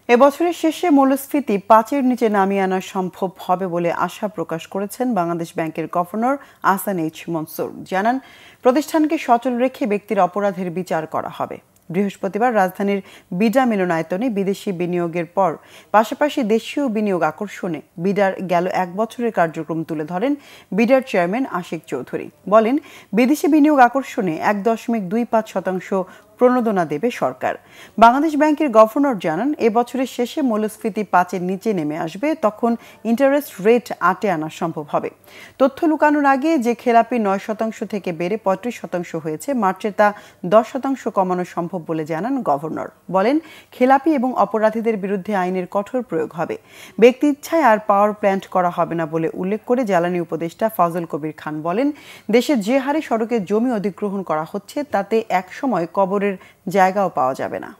এবছরের শেষে মূল্যস্ফীতি ৫-এর নিচে নামিয়ে আনা সম্ভব হবে বলে আশা প্রকাশ করেছেন বাংলাদেশ ব্যাংকের গভর্নর আহসান এইচ মনসুর। জানান, প্রতিষ্ঠানকে সচল রেখে ব্যক্তির অপরাধের বিচার করা হবে। বৃহস্পতিবার রাজধানীর বিডা মিলনায়তনে বিদেশি বিনিয়োগের পর পাশাপাশি দেশীয় বিনিয়োগ আকর্ষণে বিডার গেল ১ বছরের কার্যক্রম তুলে ধরেন বিডার চেয়ারম্যান আশিক চৌধুরী। বলেন, বিদেশি বিনিয়োগ আকর্ষণে ১.২৫% প্রণোদনা দেবে সরকার। বাংলাদেশ ব্যাংকের গভর্নর জানান, এবছরের শেষে মূল্যস্ফীতি ৫-এর নিচে নেমে আসবে, তখন ইন্টারেস্ট রেট ৮-এ আনা সম্ভব হবে। তথ্য লুকানোর আগে যে খেলাপি ৯% থেকে বেড়ে ৩৫% হয়েছে, মার্চে তা ১০% কমানো সম্ভব বলে জানান গভর্নর। বলেন, খেলাপি এবং অপরাধীদের বিরুদ্ধে আইনের কঠোর প্রয়োগ হবে। ব্যক্তি ইচ্ছায় আর পাওয়ার প্ল্যান্ট করা হবে না বলে উল্লেখ করে জ্বালানি উপদেষ্টা ফজল কবির খান বলেন, দেশে যে হারে সড়কে জমি অধিগ্রহণ করা হচ্ছে তাতে একসময় কবরের জায়গাও পাওয়া যাবে না।